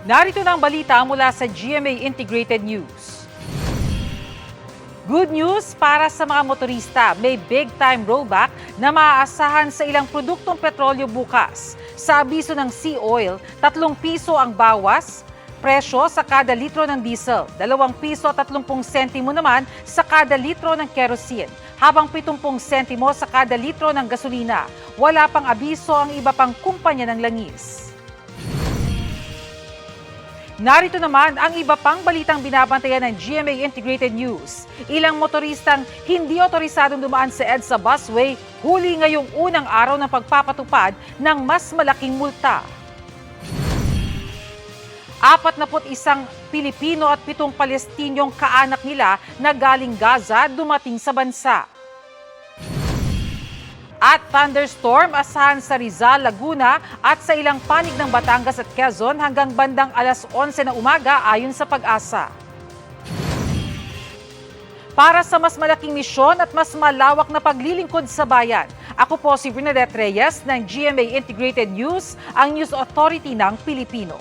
Narito na ang balita mula sa GMA Integrated News. Good news para sa mga motorista. May big-time rollback na maaasahan sa ilang produktong petrolyo bukas. Sa abiso ng Sea Oil, 3 piso ang bawas presyo sa kada litro ng diesel, 2 piso at 30 sentimo naman sa kada litro ng kerosene, habang 70 sentimo sa kada litro ng gasolina. Wala pang abiso ang iba pang kumpanya ng langis. Narito naman ang iba pang balitang binabantayan ng GMA Integrated News. Ilang motoristang hindi otorisadong dumaan sa EDSA busway huli ngayong unang araw ng pagpapatupad ng mas malaking multa. 41 Pilipino at 7 Palestinyong kaanak nila na galing Gaza dumating sa bansa. At thunderstorm asahan sa Rizal, Laguna at sa ilang panig ng Batangas at Quezon hanggang bandang alas 11 ng umaga ayon sa Pag-asa. Para sa mas malaking misyon at mas malawak na paglilingkod sa bayan, ako po si Bernadette Reyes ng GMA Integrated News, ang News Authority ng Pilipino.